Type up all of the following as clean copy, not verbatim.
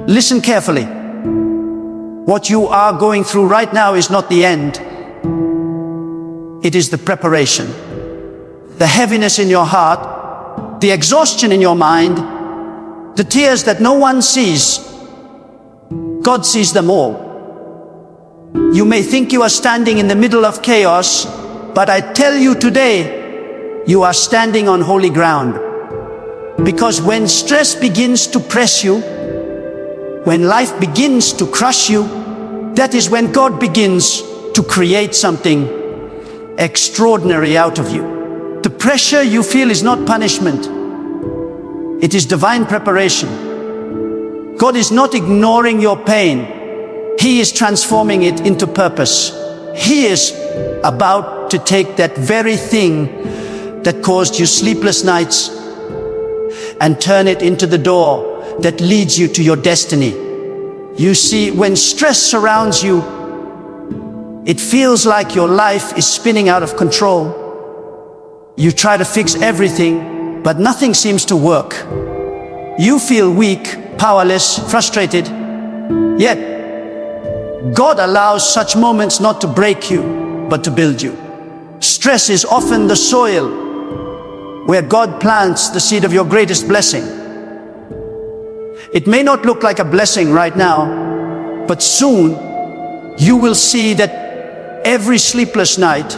Listen carefully. What you are going through right now is not the end. It is the preparation. The heaviness in your heart, the exhaustion in your mind, the tears that no one sees, God sees them all. You may think you are standing in the middle of chaos, but I tell you today, you are standing on holy ground. Because when stress begins to press you, when life begins to crush you, that is when God begins to create something extraordinary out of you. The pressure you feel is not punishment. It is divine preparation. God is not ignoring your pain. He is transforming it into purpose. He is about to take that very thing that caused you sleepless nights and turn it into the door that leads you to your destiny. You see, when stress surrounds you, it feels like your life is spinning out of control. You try to fix everything, but nothing seems to work. You feel weak, powerless, frustrated. Yet, God allows such moments not to break you, but to build you. Stress is often the soil where God plants the seed of your greatest blessing. It may not look like a blessing right now, but soon you will see that every sleepless night,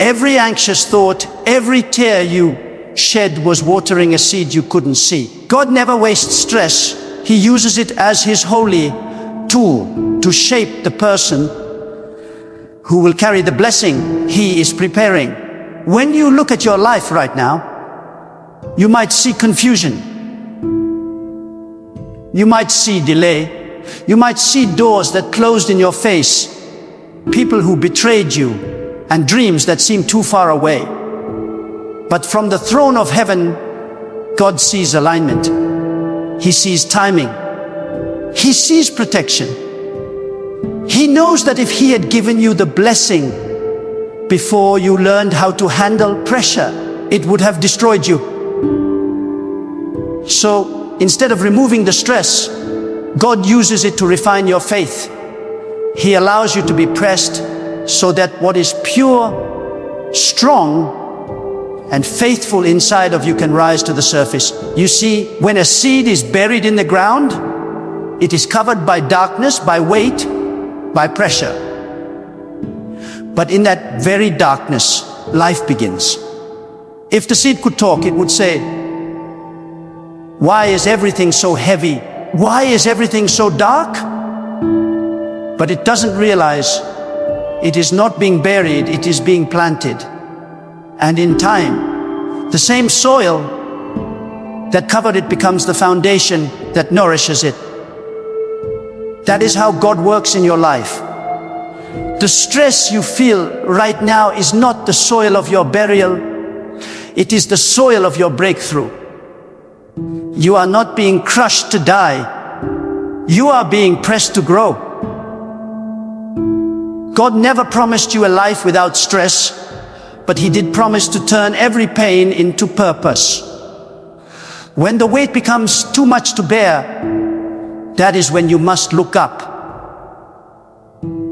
every anxious thought, every tear you shed was watering a seed you couldn't see. God never wastes stress. He uses it as His holy tool to shape the person who will carry the blessing He is preparing. When you look at your life right now, you might see confusion. You might see delay. You might see doors that closed in your face, people who betrayed you, and dreams that seem too far away. But from the throne of heaven, God sees alignment. He sees timing. He sees protection. He knows that if He had given you the blessing before you learned how to handle pressure, it would have destroyed you. So, instead of removing the stress, God uses it to refine your faith. He allows you to be pressed so that what is pure, strong, and faithful inside of you can rise to the surface. You see, when a seed is buried in the ground, it is covered by darkness, by weight, by pressure. But in that very darkness, life begins. If the seed could talk, it would say, "Why is everything so heavy? Why is everything so dark?" But it doesn't realize it is not being buried, it is being planted. And in time, the same soil that covered it becomes the foundation that nourishes it. That is how God works in your life. The stress you feel right now is not the soil of your burial, it is the soil of your breakthrough. You are not being crushed to die. You are being pressed to grow. God never promised you a life without stress, but He did promise to turn every pain into purpose. When the weight becomes too much to bear, that is when you must look up.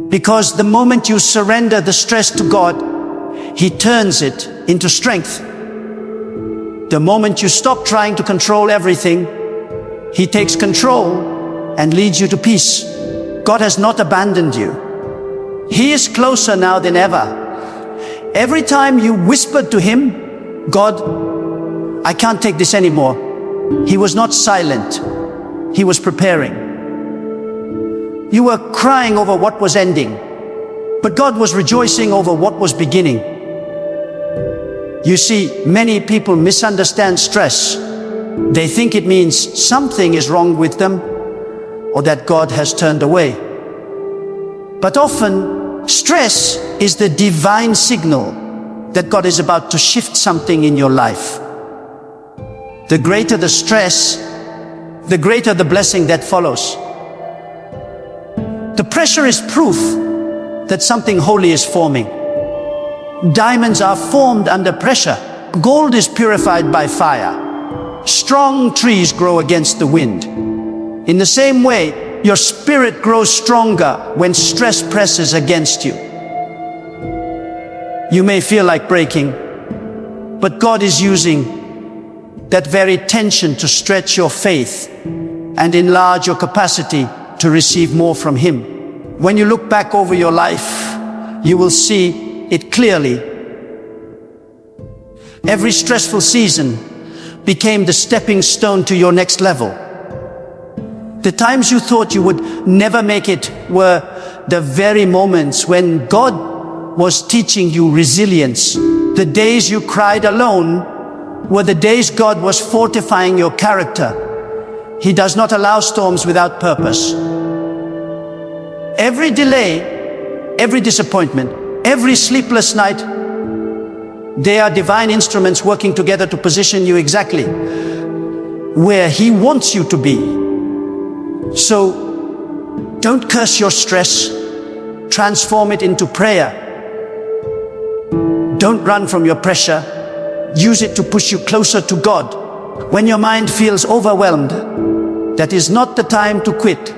Because the moment you surrender the stress to God, He turns it into strength. The moment you stop trying to control everything, He takes control and leads you to peace. God has not abandoned you. He is closer now than ever. Every time you whispered to Him, "God, I can't take this anymore," He was not silent. He was preparing. You were crying over what was ending, but God was rejoicing over what was beginning. You see, many people misunderstand stress. They think it means something is wrong with them or that God has turned away. But often, stress is the divine signal that God is about to shift something in your life. The greater the stress, the greater the blessing that follows. The pressure is proof that something holy is forming. Diamonds are formed under pressure. Gold is purified by fire. Strong trees grow against the wind. In the same way, your spirit grows stronger when stress presses against you. You may feel like breaking, but God is using that very tension to stretch your faith and enlarge your capacity to receive more from Him. When you look back over your life, you will see it clearly. Every stressful season became the stepping stone to your next level. The times you thought you would never make it were the very moments when God was teaching you resilience. The days you cried alone were the days God was fortifying your character. He does not allow storms without purpose. Every delay, every disappointment, every sleepless night, they are divine instruments working together to position you exactly where He wants you to be. So, don't curse your stress. Transform it into prayer. Don't run from your pressure. Use it to push you closer to God. When your mind feels overwhelmed, that is not the time to quit.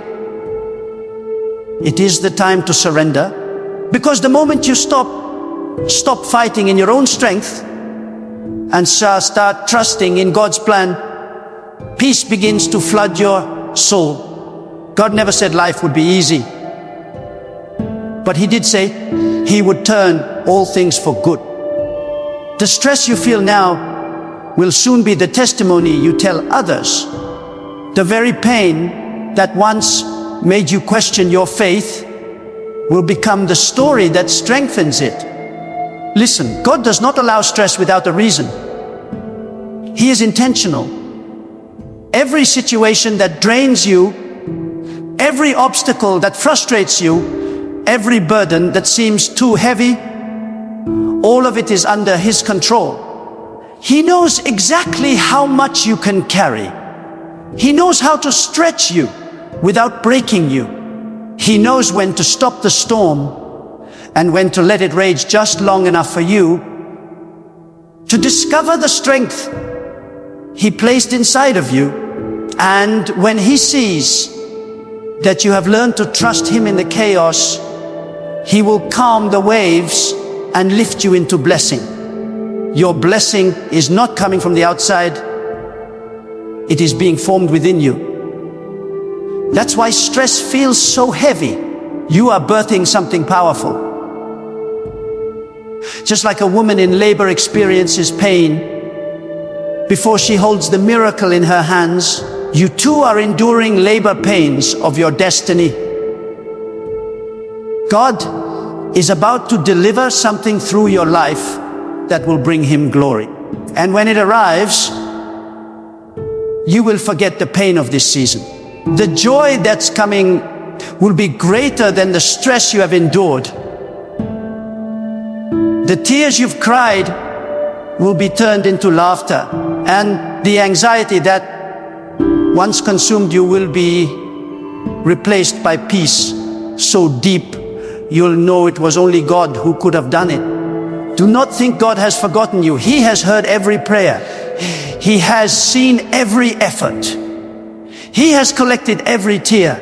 It is the time to surrender. Because the moment you stop fighting in your own strength and start trusting in God's plan, peace begins to flood your soul. God never said life would be easy, but He did say He would turn all things for good. The stress you feel now will soon be the testimony you tell others. The very pain that once made you question your faith will become the story that strengthens it. Listen, God does not allow stress without a reason. He is intentional. Every situation that drains you, every obstacle that frustrates you, every burden that seems too heavy, all of it is under His control. He knows exactly how much you can carry. He knows how to stretch you without breaking you. He knows when to stop the storm and when to let it rage just long enough for you to discover the strength He placed inside of you. And when He sees that you have learned to trust Him in the chaos, He will calm the waves and lift you into blessing. Your blessing is not coming from the outside. It is being formed within you. That's why stress feels so heavy. You are birthing something powerful. Just like a woman in labor experiences pain before she holds the miracle in her hands, you too are enduring labor pains of your destiny. God is about to deliver something through your life that will bring Him glory. And when it arrives, you will forget the pain of this season. The joy that's coming will be greater than the stress you have endured. The tears you've cried will be turned into laughter, and the anxiety that once consumed you will be replaced by peace so deep you'll know it was only God who could have done it. Do not think God has forgotten you. He has heard every prayer. He has seen every effort. He has collected every tear.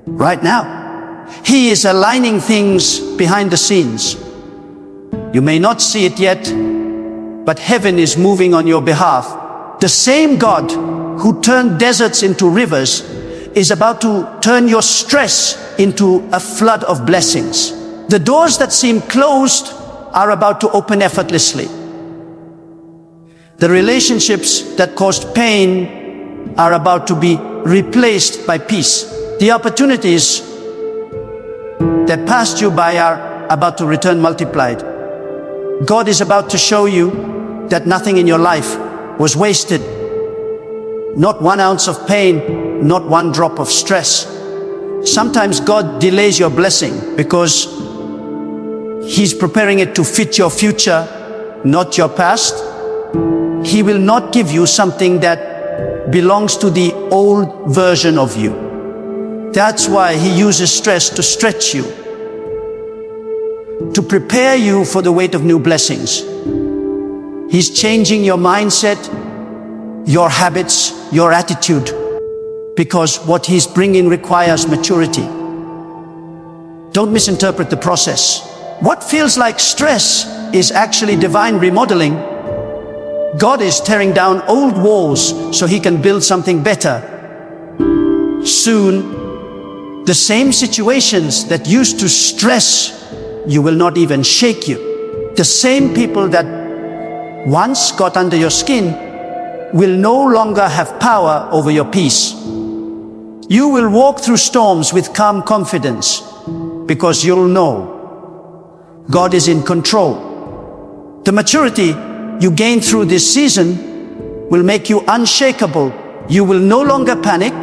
Right now, He is aligning things behind the scenes. You may not see it yet, but heaven is moving on your behalf. The same God who turned deserts into rivers is about to turn your stress into a flood of blessings. The doors that seem closed are about to open effortlessly. The relationships that caused pain are about to be replaced by peace. The opportunities that passed you by are about to return multiplied. God is about to show you that nothing in your life was wasted. Not 1 ounce of pain, not 1 drop of stress. Sometimes God delays your blessing because He's preparing it to fit your future, not your past. He will not give you something that belongs to the old version of you. That's why He uses stress to stretch you, to prepare you for the weight of new blessings. He's changing your mindset, your habits, your attitude. because what He's bringing requires maturity. Don't misinterpret the process. What feels like stress is actually divine remodeling. God is tearing down old walls so He can build something better. Soon, the same situations that used to stress you will not even shake you. The same people that once got under your skin will no longer have power over your peace. You will walk through storms with calm confidence because you'll know God is in control. The maturity you gain through this season will make you unshakable. You will no longer panic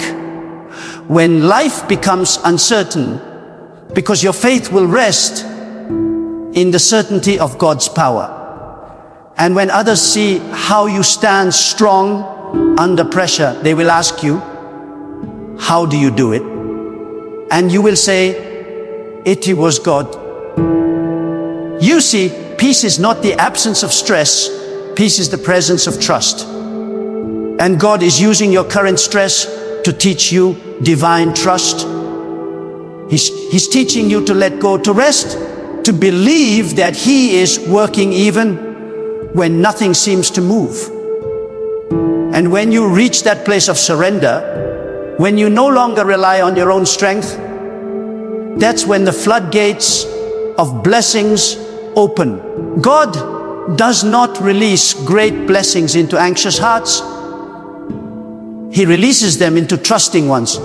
when life becomes uncertain, because your faith will rest in the certainty of God's power. And when others see how you stand strong under pressure, they will ask you, how do you do it? And you will say, it was God. You see, peace is not the absence of stress. Peace is the presence of trust. And God is using your current stress to teach you divine trust. He's teaching you to let go, to rest, to believe that He is working even when nothing seems to move. And when you reach that place of surrender, when you no longer rely on your own strength, that's when the floodgates of blessings open. God does not release great blessings into anxious hearts. He releases them into trusting ones.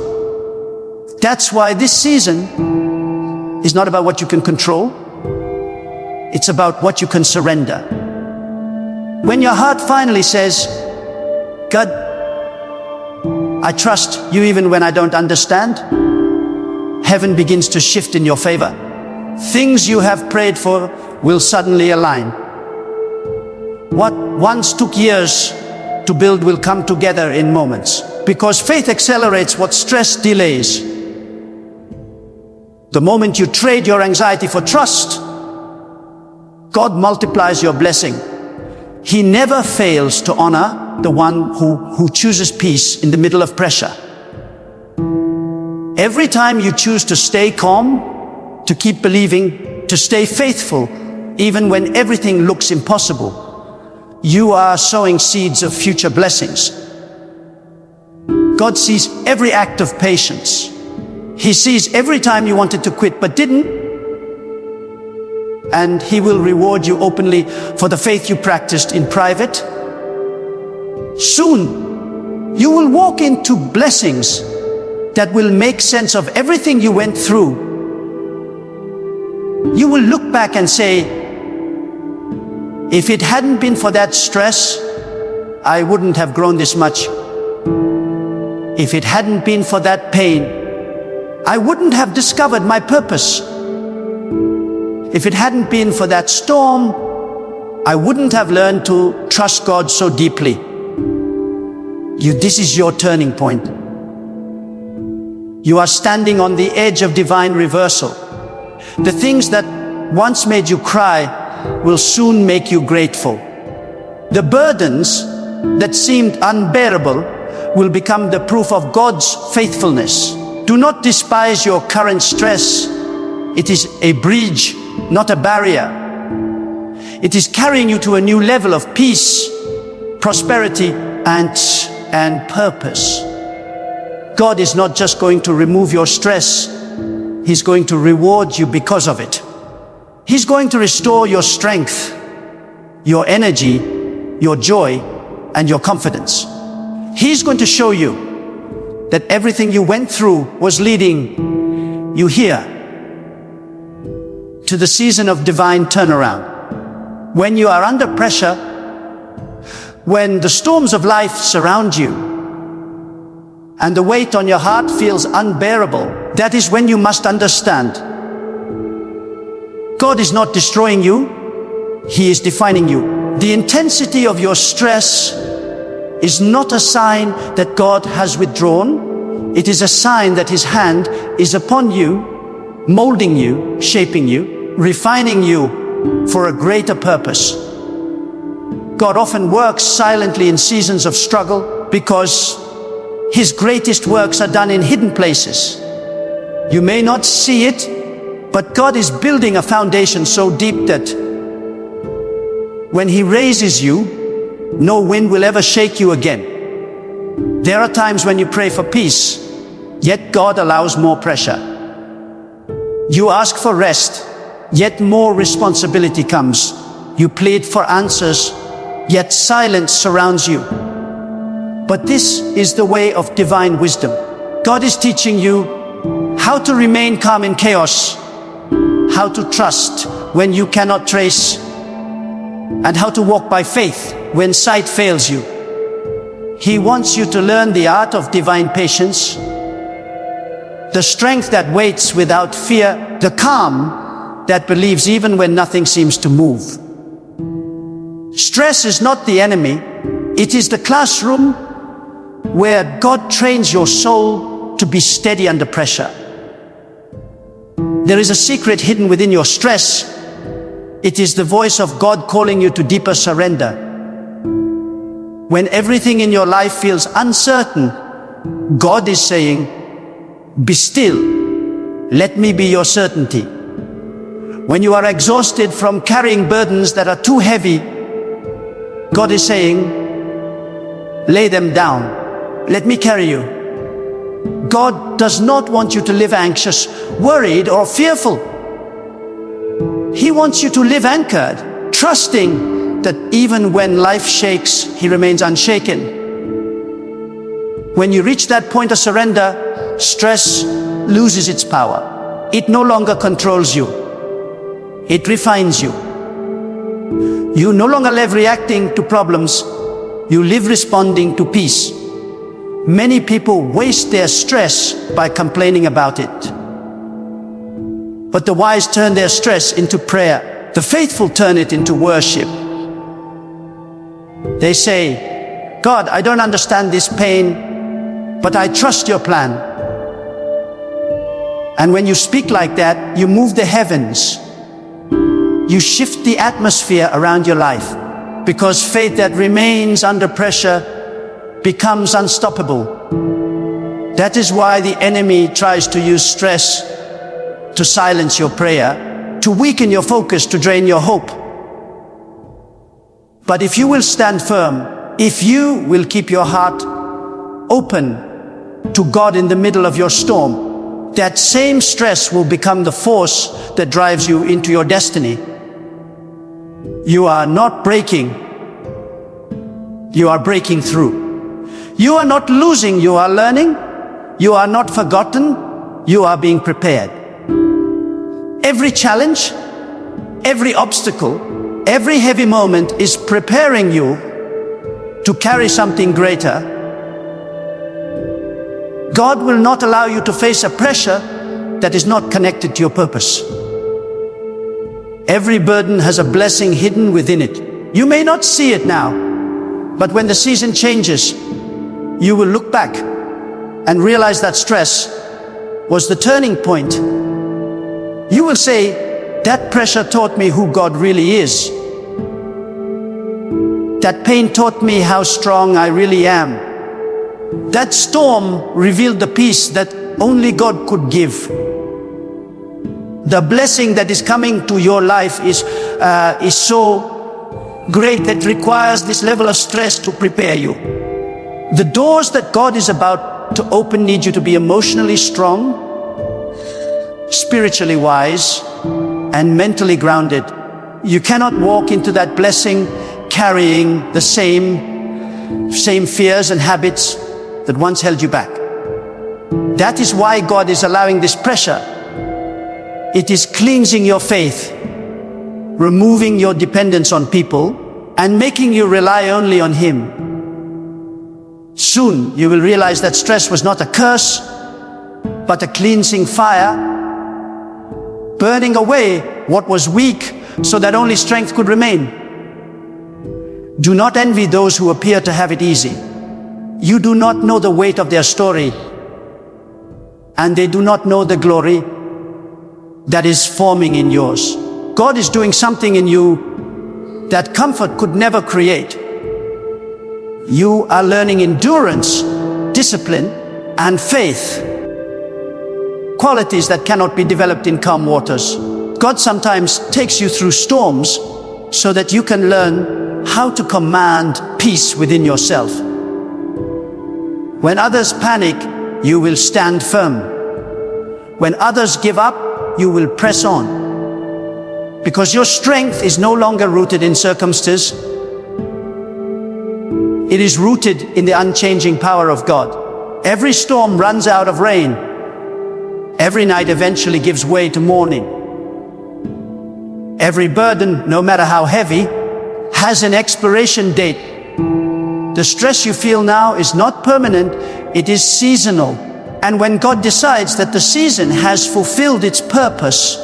That's why this season is not about what you can control. It's about what you can surrender. When your heart finally says, God, I trust you even when I don't understand, heaven begins to shift in your favor. Things you have prayed for will suddenly align. What once took years to build will come together in moments, because faith accelerates what stress delays. The moment you trade your anxiety for trust, God multiplies your blessing. He never fails to honor the one who chooses peace in the middle of pressure. Every time you choose to stay calm, to keep believing, to stay faithful, even when everything looks impossible, you are sowing seeds of future blessings. God sees every act of patience. He sees every time you wanted to quit but didn't. And He will reward you openly for the faith you practiced in private. Soon, you will walk into blessings that will make sense of everything you went through. You will look back and say, if it hadn't been for that stress, I wouldn't have grown this much. If it hadn't been for that pain, I wouldn't have discovered my purpose. If it hadn't been for that storm, I wouldn't have learned to trust God so deeply. This is your turning point. You are standing on the edge of divine reversal. The things that once made you cry will soon make you grateful. The burdens that seemed unbearable will become the proof of God's faithfulness. Do not despise your current stress. It is a bridge, not a barrier. It is carrying you to a new level of peace, prosperity, and purpose. God is not just going to remove your stress. He's going to reward you because of it. He's going to restore your strength, your energy, your joy, and your confidence. He's going to show you that everything you went through was leading you here to the season of divine turnaround. When you are under pressure, when the storms of life surround you, and the weight on your heart feels unbearable, that is when you must understand God is not destroying you, He is defining you. The intensity of your stress is not a sign that God has withdrawn. It is a sign that His hand is upon you, molding you, shaping you, refining you for a greater purpose. God often works silently in seasons of struggle because His greatest works are done in hidden places. You may not see it, but God is building a foundation so deep that when He raises you, no wind will ever shake you again. There are times when you pray for peace, yet God allows more pressure. You ask for rest, yet more responsibility comes. You plead for answers, yet silence surrounds you. But this is the way of divine wisdom. God is teaching you how to remain calm in chaos, how to trust when you cannot trace, and how to walk by faith when sight fails you. He wants you to learn the art of divine patience, the strength that waits without fear, the calm that believes even when nothing seems to move. Stress is not the enemy, it is the classroom where God trains your soul to be steady under pressure. There is a secret hidden within your stress. It is the voice of God calling you to deeper surrender. When everything in your life feels uncertain, God is saying, "Be still, let me be your certainty." When you are exhausted from carrying burdens that are too heavy, God is saying, "Lay them down, let me carry you." God does not want you to live anxious, worried, or fearful. He wants you to live anchored, trusting that even when life shakes, He remains unshaken. When you reach that point of surrender, stress loses its power. It no longer controls you. It refines you. You no longer live reacting to problems. You live responding to peace. Many people waste their stress by complaining about it. But the wise turn their stress into prayer. The faithful turn it into worship. They say, "God, I don't understand this pain, but I trust your plan." And when you speak like that, you move the heavens. You shift the atmosphere around your life, because faith that remains under pressure becomes unstoppable. That is why the enemy tries to use stress to silence your prayer, to weaken your focus, to drain your hope. But if you will stand firm, if you will keep your heart open to God in the middle of your storm, that same stress will become the force that drives you into your destiny. You are not breaking, you are breaking through. You are not losing, you are learning. You are not forgotten, you are being prepared. Every challenge, every obstacle, every heavy moment is preparing you to carry something greater. God will not allow you to face a pressure that is not connected to your purpose. Every burden has a blessing hidden within it. You may not see it now, but when the season changes, you will look back and realize that stress was the turning point. You will say, "That pressure taught me who God really is. That pain taught me how strong I really am. That storm revealed the peace that only God could give." The blessing that is coming to your life is so great that it requires this level of stress to prepare you. The doors that God is about to open need you to be emotionally strong, spiritually wise, and mentally grounded. You cannot walk into that blessing carrying the same fears and habits that once held you back. That is why God is allowing this pressure. It is cleansing your faith, removing your dependence on people, and making you rely only on Him. Soon you will realize that stress was not a curse, but a cleansing fire, burning away what was weak so that only strength could remain. Do not envy those who appear to have it easy. You do not know the weight of their story, and they do not know the glory that is forming in yours. God is doing something in you that comfort could never create. You are learning endurance discipline, and faith. Qualities that cannot be developed in calm waters. God sometimes takes you through storms so that you can learn how to command peace within yourself. When others panic, you will stand firm. When others give up, you will press on. Because your strength is no longer rooted in circumstances. It is rooted in the unchanging power of God. Every storm runs out of rain. Every night eventually gives way to morning. Every burden, no matter how heavy, has an expiration date. The stress you feel now is not permanent, it is seasonal. And when God decides that the season has fulfilled its purpose,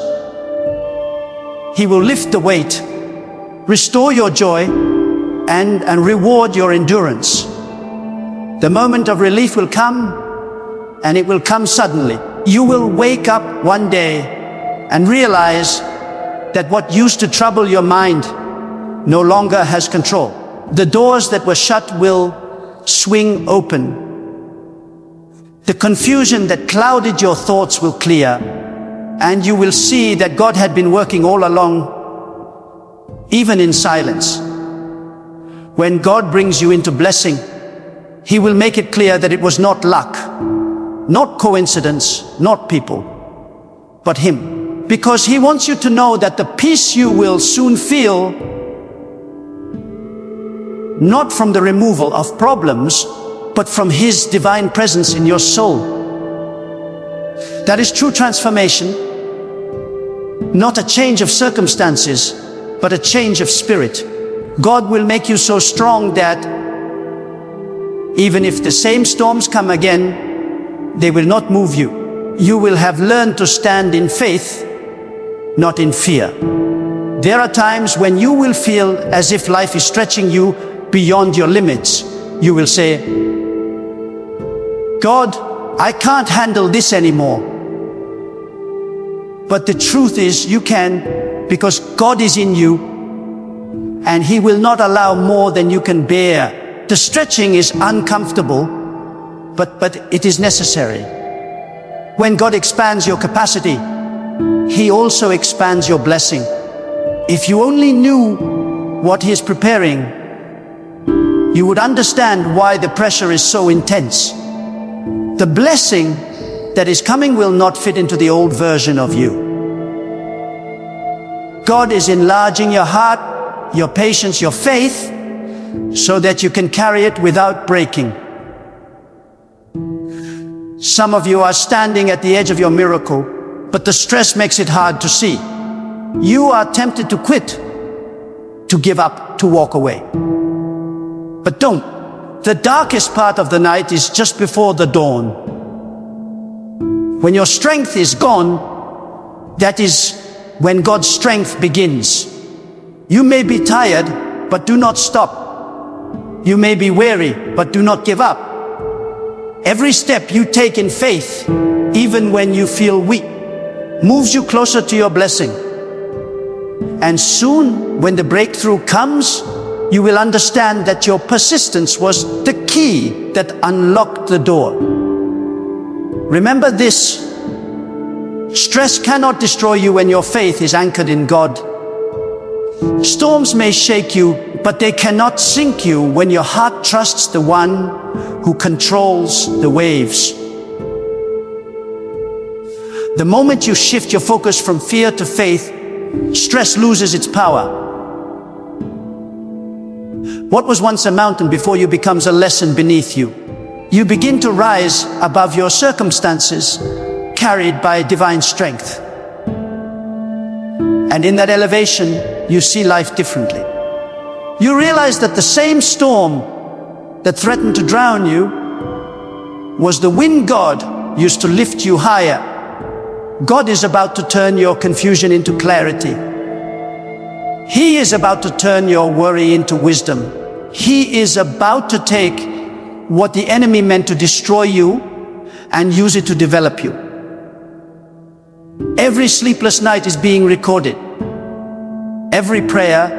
He will lift the weight, restore your joy, and reward your endurance. The moment of relief will come, and it will come suddenly. You will wake up one day and realize that what used to trouble your mind no longer has control. The doors that were shut will swing open. The confusion that clouded your thoughts will clear, and you will see that God had been working all along, even in silence. When God brings you into blessing, He will make it clear that it was not luck, not coincidence, not people, but Him. Because He wants you to know that the peace you will soon feel, not from the removal of problems, but from His divine presence in your soul. That is true transformation, not a change of circumstances, but a change of spirit. God will make you so strong that even if the same storms come again, they will not move you. You will have learned to stand in faith, not in fear. There are times when you will feel as if life is stretching you beyond your limits. You will say, God, I can't handle this anymore. But the truth is you can, because God is in you, and He will not allow more than you can bear. The stretching is uncomfortable, but it is necessary. When God expands your capacity, He also expands your blessing. If you only knew what He is preparing, you would understand why the pressure is so intense. The blessing that is coming will not fit into the old version of you. God is enlarging your heart, your patience, your faith, so that you can carry it without breaking. Some of you are standing at the edge of your miracle, but the stress makes it hard to see. You are tempted to quit, to give up, to walk away. But don't. The darkest part of the night is just before the dawn. When your strength is gone, that is when God's strength begins. You may be tired, but do not stop. You may be weary, but do not give up. Every step you take in faith, even when you feel weak, moves you closer to your blessing. And soon, when the breakthrough comes, you will understand that your persistence was the key that unlocked the door. Remember this: stress cannot destroy you when your faith is anchored in God. Storms may shake you, but they cannot sink you when your heart trusts the one who controls the waves. The moment you shift your focus from fear to faith, stress loses its power. What was once a mountain before you becomes a lesson beneath you. You begin to rise above your circumstances, carried by divine strength. And in that elevation, you see life differently. You realize that the same storm that threatened to drown you was the wind God used to lift you higher. God is about to turn your confusion into clarity. He is about to turn your worry into wisdom. He is about to take what the enemy meant to destroy you and use it to develop you. Every sleepless night is being recorded. Every prayer,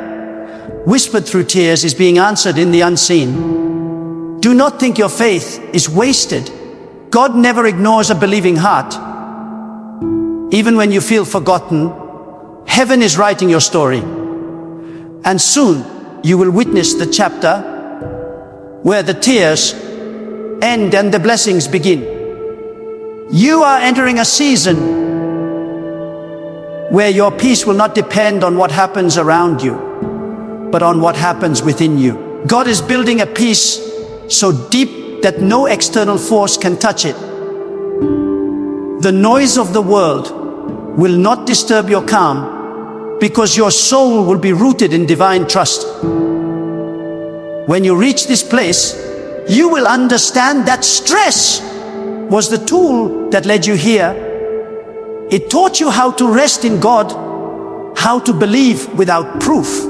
whispered through tears, is being answered in the unseen. Do not think your faith is wasted. God never ignores a believing heart. Even when you feel forgotten, heaven is writing your story. And soon you will witness the chapter where the tears end and the blessings begin. You are entering a season where your peace will not depend on what happens around you, but on what happens within you. God is building a peace so deep that no external force can touch it. The noise of the world will not disturb your calm, because your soul will be rooted in divine trust. When you reach this place, you will understand that stress was the tool that led you here. It taught you how to rest in God, how to believe without proof,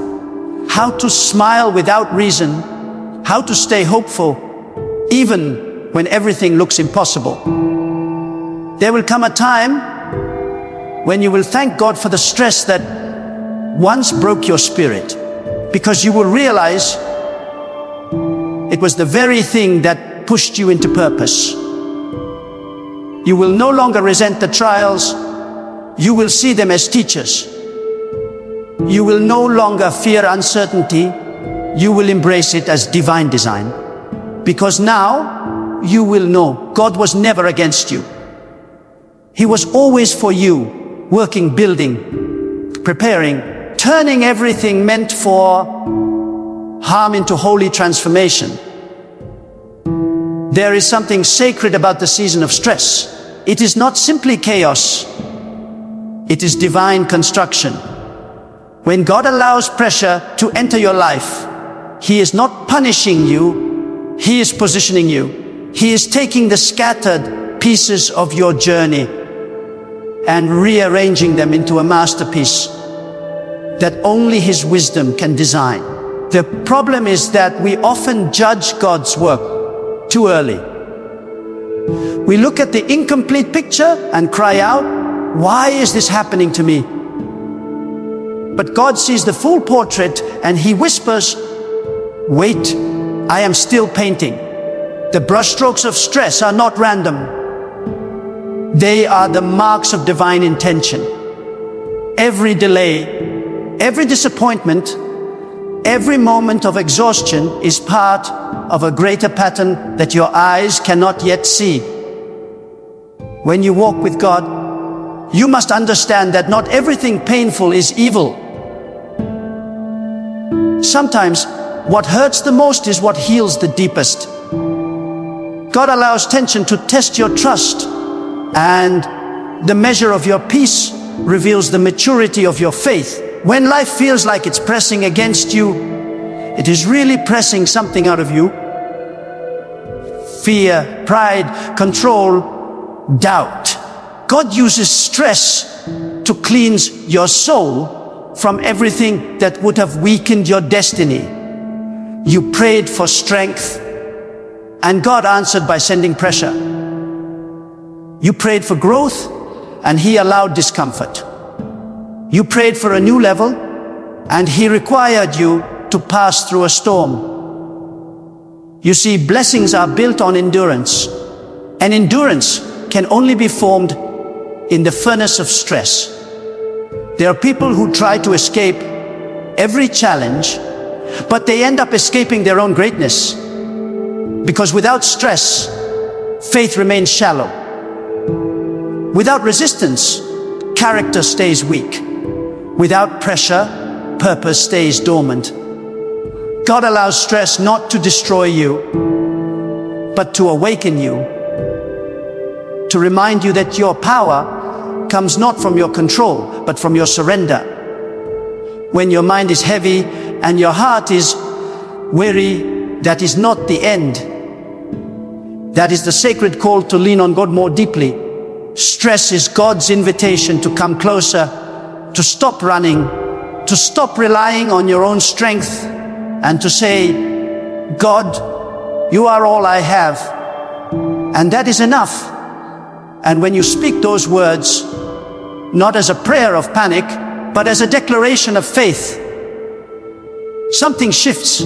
how to smile without reason, how to stay hopeful even when everything looks impossible. There will come a time when you will thank God for the stress that once broke your spirit, because you will realize it was the very thing that pushed you into purpose. You will no longer resent the trials. You will see them as teachers. You will no longer fear uncertainty. You will embrace it as divine design. Because now you will know God was never against you. He was always for you, working, building, preparing, turning everything meant for harm into holy transformation. There is something sacred about the season of stress. It is not simply chaos. It is divine construction. When God allows pressure to enter your life, He is not punishing you, He is positioning you. He is taking the scattered pieces of your journey and rearranging them into a masterpiece that only His wisdom can design. The problem is that we often judge God's work too early. We look at the incomplete picture and cry out, "Why is this happening to me?" But God sees the full portrait and He whispers, "Wait, I am still painting." The brushstrokes of stress are not random. They are the marks of divine intention. Every delay, every disappointment, every moment of exhaustion is part of a greater pattern that your eyes cannot yet see. When you walk with God, you must understand that not everything painful is evil. Sometimes what hurts the most is what heals the deepest. God allows tension to test your trust, and the measure of your peace reveals the maturity of your faith. When life feels like it's pressing against you, it is really pressing something out of you. Fear, pride, control, doubt. God uses stress to cleanse your soul from everything that would have weakened your destiny. You prayed for strength, and God answered by sending pressure. You prayed for growth, and He allowed discomfort. You prayed for a new level, and He required you to pass through a storm. You see, blessings are built on endurance, and endurance can only be formed in the furnace of stress. There are people who try to escape every challenge, but they end up escaping their own greatness. Because without stress, faith remains shallow. Without resistance, character stays weak. Without pressure, purpose stays dormant. God allows stress not to destroy you, but to awaken you, to remind you that your power comes not from your control, but from your surrender. When your mind is heavy and your heart is weary, that is not the end. That is the sacred call to lean on God more deeply. Stress is God's invitation to come closer, to stop running, to stop relying on your own strength, and to say, "God, you are all I have, and that is enough." And when you speak those words, not as a prayer of panic, but as a declaration of faith, something shifts.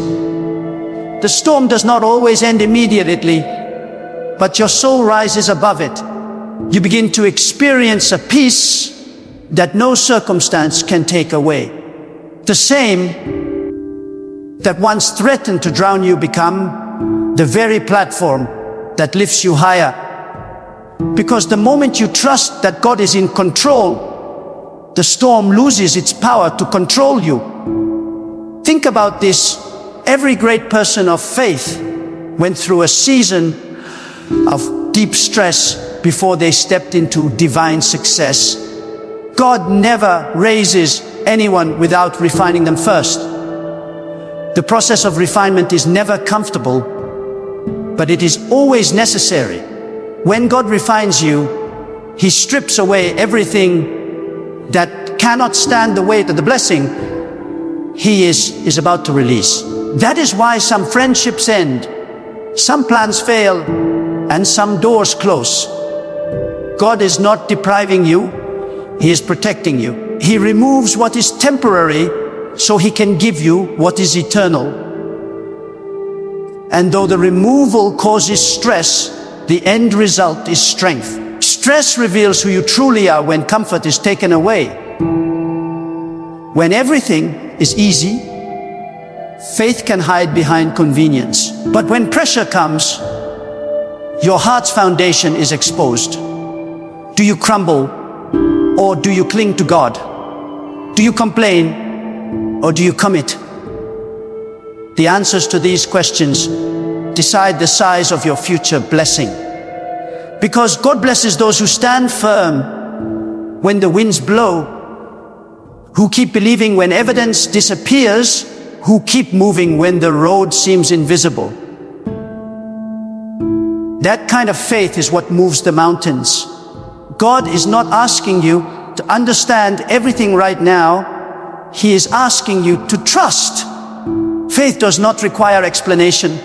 The storm does not always end immediately, but your soul rises above it. You begin to experience a peace that no circumstance can take away. The same that once threatened to drown you become the very platform that lifts you higher. Because the moment you trust that God is in control, the storm loses its power to control you. Think about this. Every great person of faith went through a season of deep stress before they stepped into divine success. God never raises anyone without refining them first. The process of refinement is never comfortable, but it is always necessary. When God refines you, He strips away everything that cannot stand the weight of the blessing He is about to release. That is why some friendships end, some plans fail, and some doors close. God is not depriving you, He is protecting you. He removes what is temporary so He can give you what is eternal. And though the removal causes stress, the end result is strength. Stress reveals who you truly are when comfort is taken away. When everything is easy, faith can hide behind convenience. But when pressure comes, your heart's foundation is exposed. Do you crumble, or do you cling to God? Do you complain, or do you commit? The answers to these questions decide the size of your future blessing. Because God blesses those who stand firm when the winds blow, who keep believing when evidence disappears, who keep moving when the road seems invisible. That kind of faith is what moves the mountains. God is not asking you to understand everything right now. He is asking you to trust. Faith does not require explanation.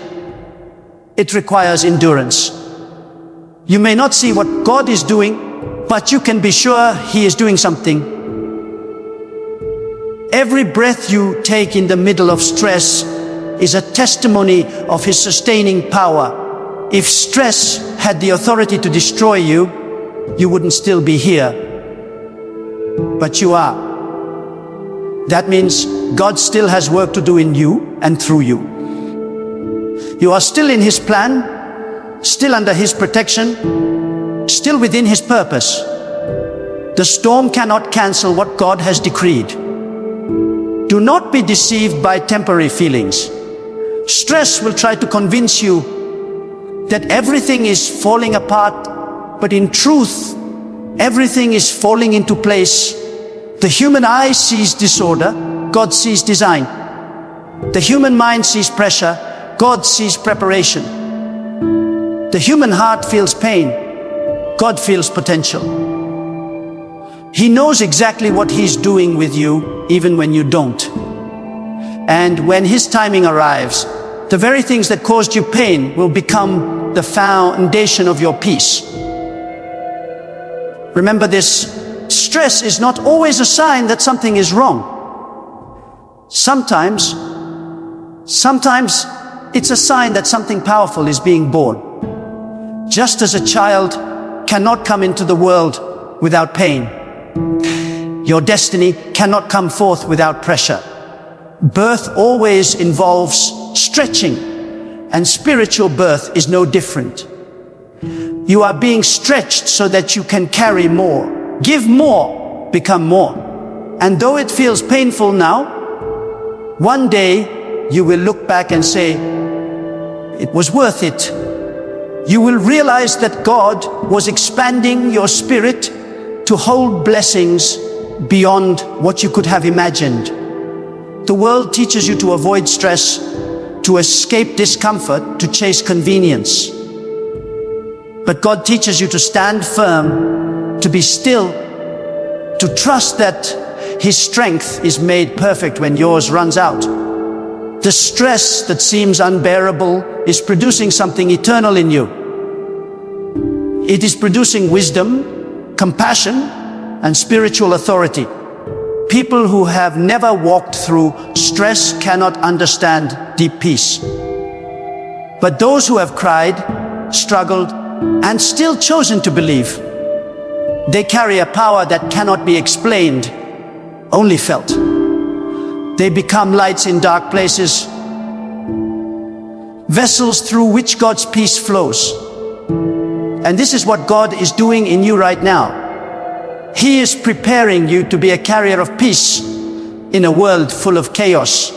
It requires endurance. You may not see what God is doing, but you can be sure He is doing something. Every breath you take in the middle of stress is a testimony of His sustaining power. If stress had the authority to destroy you, you wouldn't still be here. But you are. That means God still has work to do in you and through you. You are still in His plan, still under His protection, still within His purpose. The storm cannot cancel what God has decreed. Do not be deceived by temporary feelings. Stress will try to convince you that everything is falling apart, but in truth, everything is falling into place. The human eye sees disorder, God sees design. The human mind sees pressure, God sees preparation. The human heart feels pain, God feels potential. He knows exactly what He's doing with you, even when you don't. And when His timing arrives, the very things that caused you pain will become the foundation of your peace. Remember this, stress is not always a sign that something is wrong. Sometimes it's a sign that something powerful is being born. Just as a child cannot come into the world without pain, your destiny cannot come forth without pressure. Birth always involves stretching, and spiritual birth is no different. You are being stretched so that you can carry more, give more, become more. And though it feels painful now, one day you will look back and say, it was worth it. You will realize that God was expanding your spirit to hold blessings beyond what you could have imagined. The world teaches you to avoid stress, to escape discomfort, to chase convenience. But God teaches you to stand firm, to be still, to trust that His strength is made perfect when yours runs out. The stress that seems unbearable is producing something eternal in you. It is producing wisdom, compassion, and spiritual authority. People who have never walked through stress cannot understand deep peace. But those who have cried, struggled, and still chosen to believe, they carry a power that cannot be explained, only felt. They become lights in dark places, vessels through which God's peace flows. And this is what God is doing in you right now. He is preparing you to be a carrier of peace in a world full of chaos.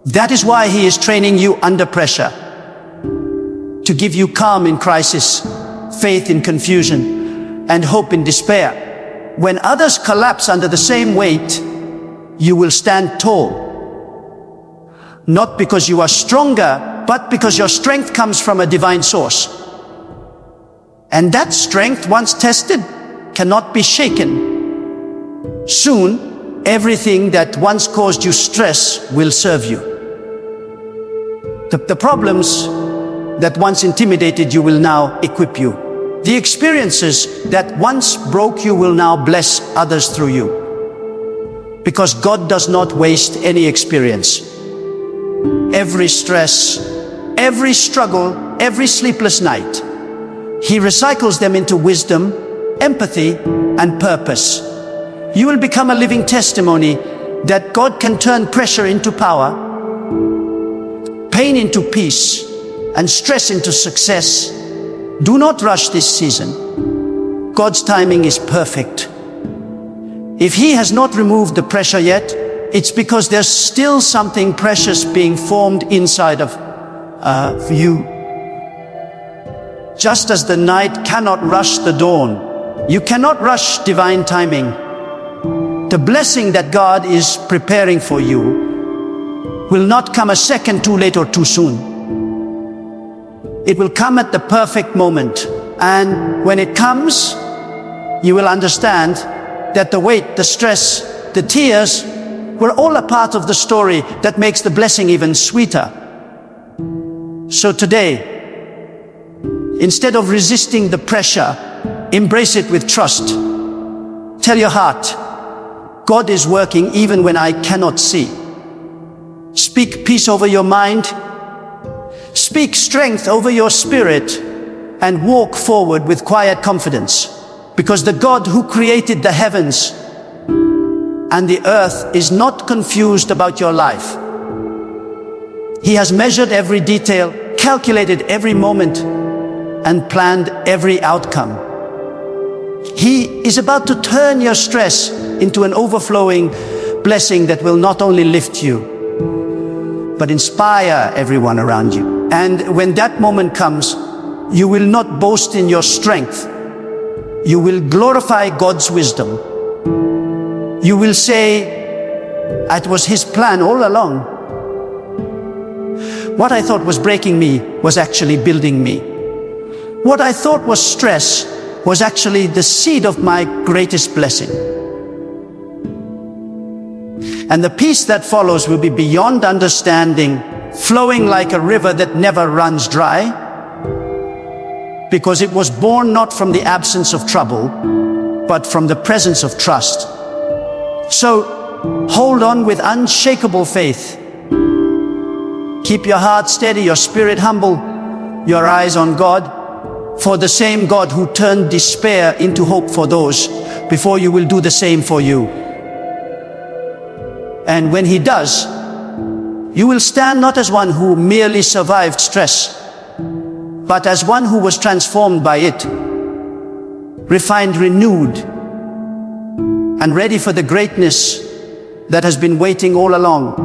That is why He is training you under pressure, to give you calm in crisis, faith in confusion, and hope in despair. When others collapse under the same weight, you will stand tall. Not because you are stronger, but because your strength comes from a divine source. And that strength, once tested, cannot be shaken. Soon, everything that once caused you stress will serve you. The problems that once intimidated you will now equip you. The experiences that once broke you will now bless others through you. Because God does not waste any experience. Every stress, every struggle, every sleepless night, He recycles them into wisdom, empathy, and purpose. You will become a living testimony that God can turn pressure into power, pain into peace, and stress into success. Do not rush this season. God's timing is perfect. If He has not removed the pressure yet, it's because there's still something precious being formed inside of you. Just as the night cannot rush the dawn, you cannot rush divine timing. The blessing that God is preparing for you will not come a second too late or too soon. It will come at the perfect moment. And when it comes, you will understand that the weight, the stress, the tears were all a part of the story that makes the blessing even sweeter. So today, instead of resisting the pressure, embrace it with trust. Tell your heart, God is working even when I cannot see. Speak peace over your mind. Speak strength over your spirit, and walk forward with quiet confidence, because the God who created the heavens and the earth is not confused about your life. He has measured every detail, calculated every moment, and planned every outcome. He is about to turn your stress into an overflowing blessing that will not only lift you, but inspire everyone around you. And when that moment comes, you will not boast in your strength. You will glorify God's wisdom. You will say, it was His plan all along. What I thought was breaking me was actually building me. What I thought was stress was actually the seed of my greatest blessing. And the peace that follows will be beyond understanding, flowing like a river that never runs dry, because it was born not from the absence of trouble, but from the presence of trust. So hold on with unshakable faith. Keep your heart steady, your spirit humble, your eyes on God, for the same God who turned despair into hope for those before you will do the same for you. And when He does, you will stand not as one who merely survived stress, but as one who was transformed by it, refined, renewed, and ready for the greatness that has been waiting all along.